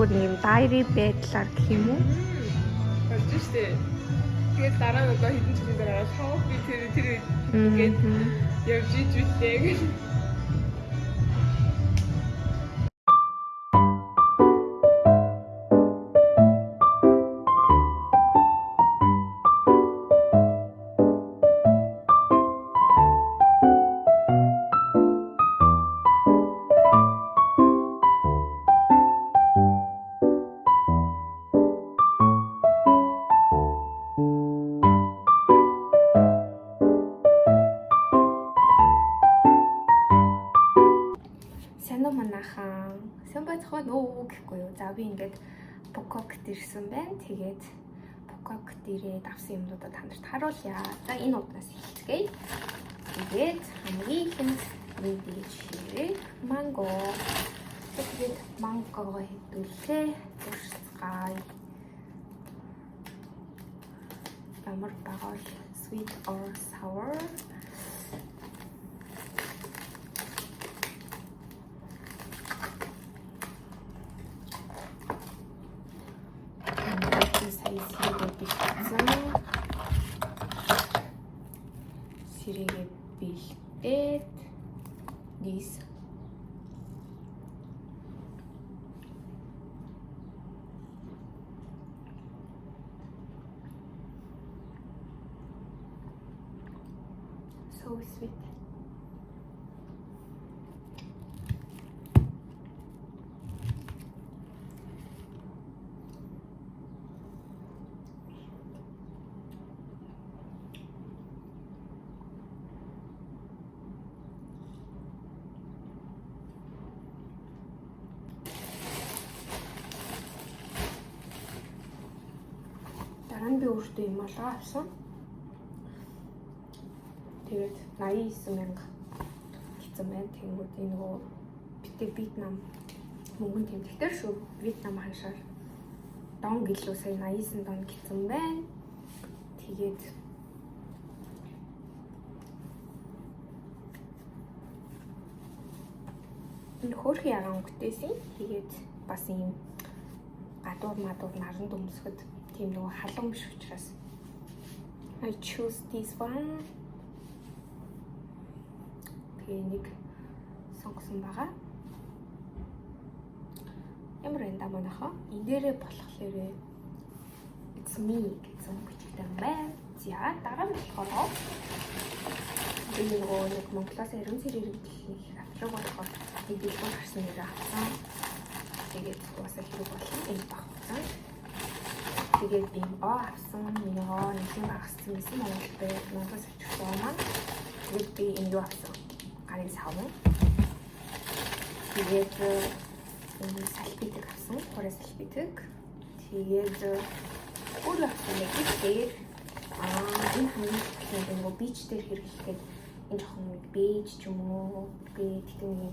бүр юм diary байдлаар гэх юм уу? Болж штэ. Тэгээд дараа нь одоо хэдэн жилийн дараа шоу би тэр ингээд явж иж үтээ гэж. Нөө гэхгүй юу. За би ингээд Пококт ирсэн байна. Тэгээд Пококт ирээд авсан юмнуудад танарт харуулъя. За энэ удаас эхэлцгээе. Тэгээд хамгийн ихэнд мэдээж хэрэг манго. Тэгээд мангого хэдүүлээ. Урсгай. Ямар багаар sweet or sour. Сирэгээ бэлдээд this so sweet. Би өөртөө юм олгоо авсан. Тэгээд 89,000 гэсэн байна. Тэнгүүд энэ нөгөө битээ Вьетнам мөнгөн тэмдэгтэр шүү. Вьетнам ханшаар дон гэлөө сая 89 дон гэсэн байна. Тэгээд энэ хөөрхөн ягаан өнгөтэйсэн. Тэгээд бас юм гадуур мадуур наран дөмсгöd тийм нөгөө халуун биш учраас I choose this one. Тэгээ нэг сонгосон байгаа. Ямар энэ дамаанаха энэ дээрээ болохлээрээ it's me гэсэн бичигтэй байна. За дараа нь болохоор би нөгөө нэг Монголоос эрен цэрэг иргэдлийн авчраг болохоор нэг дэлгүүр гарсан нэр авсан. Тэгээд уусаа хэрэг болох энэ багцсан. Тэгээд би авсан миний нэг багцсан гэсэн Монголд Монголоос авчирсан маань. Тэгээд би энэ юу авсан? Гарын савн. Тэгээд энэ салбитэг авсан. Хорой салбитэг. Тэгээд өөр авсан нэг дээр энэ хамгийн нөгөө бич дээр хэрэглэхэд энэ жоохон нэг бэж ч юм уу би тэгтээ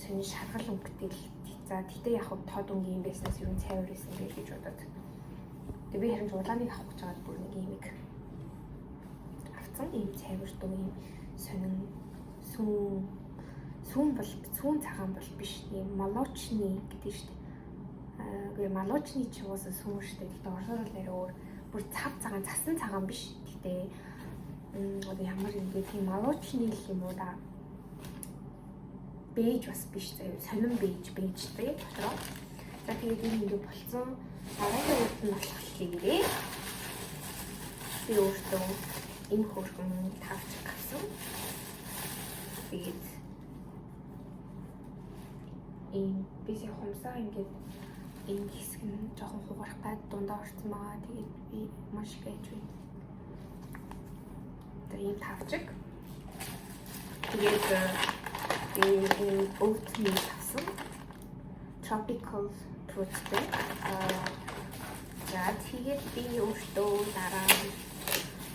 сони шаргал өнгөтэй л за тэгтээ яг тод өнгийн юм байснаас юу цайвар байсан гэж бодоод тэгээ би харин улааныг авах гэж байгаа бүр нэг юм авсан ийм цайвар дуу ийм сонин сүүн бол сүүн цагаан бол биш ийм молочны гэдэг шүү дээ. Гээ молочны ч уусаа сүүн шүү дээ. Тэгтээ орсоор л нэр өөр бүр цав цагаан цасан цагаан биш. Тэгтээ одоо ямар юм бэ тийм молочны л юм уу да. Бэж бас биш заяа сонин бэжтэй дотроо. За тэгээд энэ ингэ болцсон. Дараагийн үед нь болохлээрээ би өөртөө энэ хөргөн тавч авсан. Тэгээд энэ бис хумсаа ингээд энэ хэсэг нь жоохон хугарахтай дундаа орсон байгаа. Тэгээд би маш гэж байна. Тэгээд ийм тавчиг. Тэгээд энэ oatmeal авсан. Tropical fruitтэй. За тэгээд би өөртөө дараа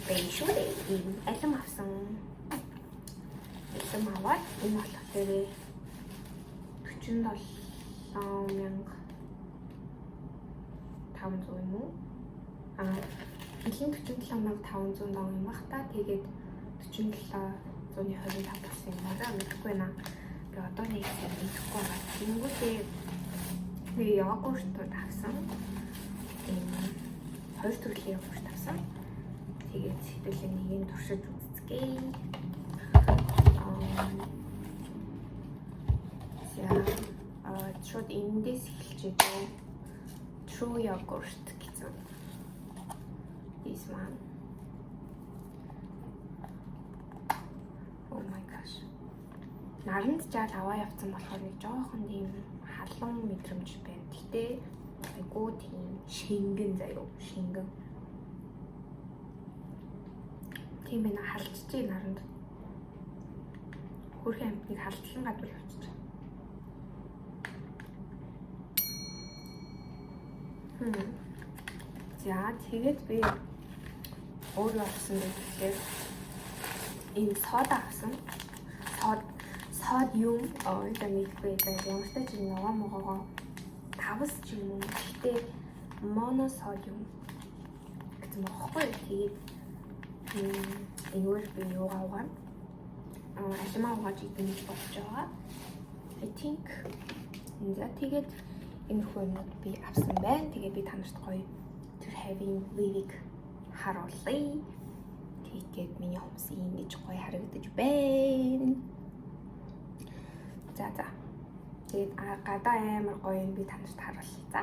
бэйшүүрээ ийм алим авсан. Алим аваад энэ болохоор 47,500 юм уу? Эхийн 47,500 дон юм бах та. Тэгээд 47,125 болсон юм байна. Мэдхгүй байна. Би одоо нэг юм мэдэхгүй байна. Тэнгүүтээ нэг йогуртууд авсан. Хоёр төрлийн йогурт авсан. Тэгээд хэдүүлээ нэг юм туршиж үзцгээе. Шууд эндээс эхэлж байгаа. True yogurt гэсэн. This one. Oh my gosh. Наранд жаал аваа явсан болохоор нэг жоохон тийм халуун мэдрэмж байна. Гэтэ айгуу тийм шингэн заяа. Шингэн. Тийм ээ халдчихжээ наранд. Хөрхөн амтныг халдлан гадуул явчихсан. За тэгээд би өөрөө авсан гэхлээр энэ сода авсан. Содиум одоо нэггүй ямартай ч нөгөө могоо тавс ч юм уу. Гэтэ моносодиум гэсэн багхгүй. Тэгээд энэгээр би юугаа угаана. Алимаа угааж идэх гэж бодож байгаа. I think за тэгээд энэ хүнүүд би авсан байна. Тэгээ би танарт гоё тэр having living харуулъя. Тэгээд миний хүмүүс ингэж гоё харагдаж байна. За. Тэгээд гадаа амар гоё юм би танарт харуулъя. За.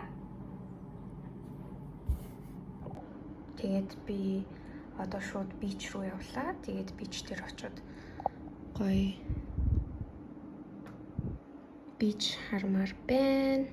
Тэгээд би одоо шууд бич руу явлаа. Тэгээд бич дээр очиод гоё бич хармаар байна.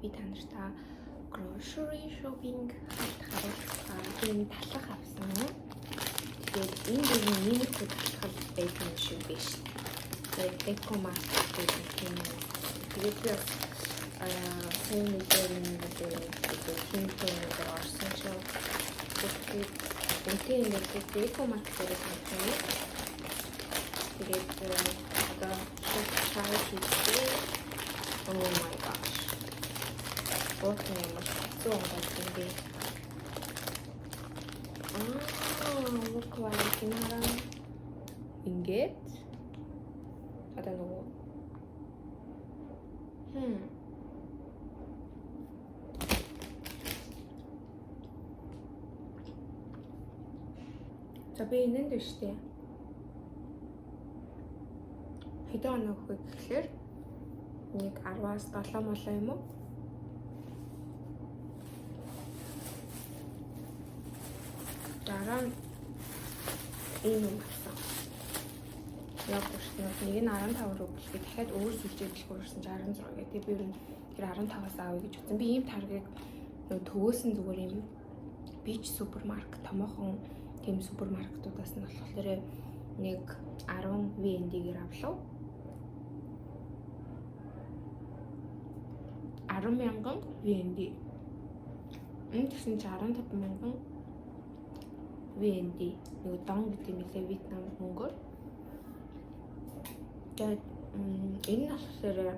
би та нартай grocery shopping харуулах тийм талах авсан. Тэгээд энэ нэг миний талах байсан шиг биш. Тэгээд Ecomask гэдэг тийм. Тэгээд би сайн мэдээ хинтээр орсон ч тэгээд энтэй нэг Ecomask гэдэг юм. Тэгээд одоо шал хийхдээ oh my gosh. What am I doing? Look like inaran inget. I don't know. За би энэнд биш үү? Хэдэн оног вэ гэхээр нэг 10-аас 7 молоо юм уу? Дараа нь энэ юм авсан. Яг гүшнээ нэг нь 15 рубль би дахиад өөр сүлжээ дэлгүүрсэн 16 гэдэг. Би ер нь тэр 15-аас авъя гэж үзсэн. Би ийм таргийг төвөөс нь зүгээр юм бич супермаркет томоохон тийм супермаркетуудаас нь болохоор нэг 10 VND-гээр авлаа. 10,000 VND. Энэ гэсэн чи 15,000 VND. Нэг дон гэдэг юм лээ Вьетнам мөнгөөр. Тэгээд энэ нь болохоор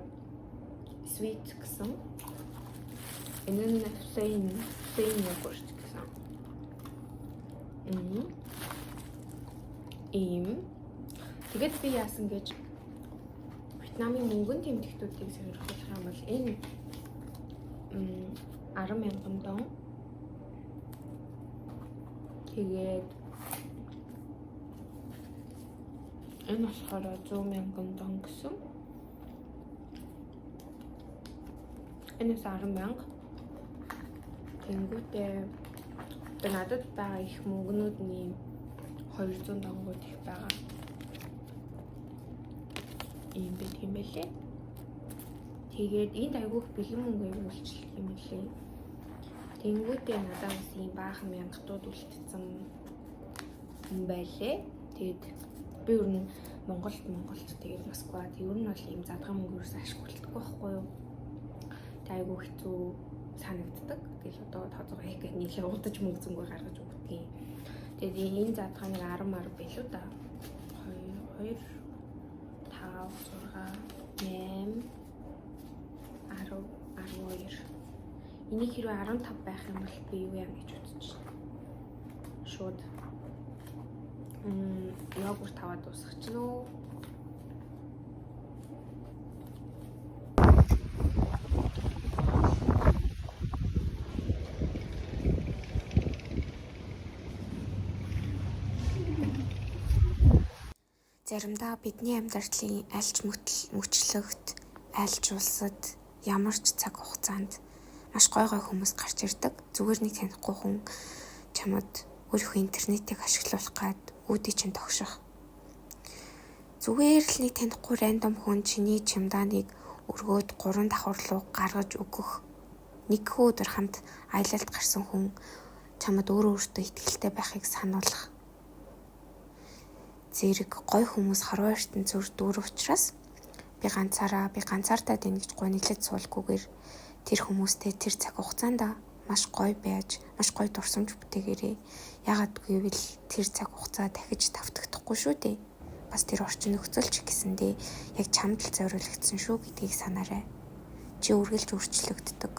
sweet гэсэн. Энэ нь plain yogurt гэсэн. Тэгээд би яасан гэж Вьетнамын мөнгөнд тэмдэгтүүдийг сонирхолтой юм бол энэ 10,000 дон. Тэгээд энэ болохоор 100,000 дон гэсэн. Энэс 10,000. Тэнгүүтээ одоо надад байгаа их мөнгнүүд нь 200 донгууд их байгаа. Ийм бид юм байлээ. Тэгээд энд айгүйх бэлэн мөнгө үйлчлэх юм лээ. Тэнгүүтээ надад бас ийм баахан мянгатууд үлдсэн юм байлээ. Тэгээд би ер нь Монголд тэгээд Москва ер нь бол ийм задган мөнгөөрөөс ашиглахгүй байхгүй юу? Тэгээд айгүй хэцүү санагддаг. Тэгэл одоо тооцоо их нийлээ удаж мөнгө зөнгөө гаргаж өгдөг. Тэгээд энэ задгааныг 10 байлуу да. 2 5 6 8 12. Энийг хэрвээ 15 байх юм бол би юу яа гэж бодож байна. Шууд йогурт аваад дуусгачихна уу? Заримдаа бидний амьдралын альч мөчлөгт, альч улсад ямар ч цаг хугацаанд маш гой хүмүүс гарч ирдэг. Зүгээр нэг танихгүй хүн чамд өөрийнхөө интернетийг ашиглуулах гад үүдий чинь тогших. Зүгээр л нэг танихгүй рандом хүн чиний чемоданыг өргөөд 3 давхар руу гаргаж өгөх. Нэг өдөр хамт аялалд гарсан хүн чамд өөртөө итгэлтэй байхыг сануулах. Зэрэг гой хүмүүс хорвоо ертөнцөөр дүүр учраас би ганцаардаа дэнэгж гой нийлээд суулгүйгээр тэр хүмүүстэй тэр цаг хугацаанд маш гоё байж, маш гоё дурсамж бүтээгээрээ. Ягаад гэвэл тэр цаг хугацаа дахиж давтагдахгүй шүү дээ. Бас тэр орчин нөхцөлч гэсэндээ яг чамд л зориулагдсан шүү гэдгийг санаарай. Чи үргэлж өөрчлөгддөг.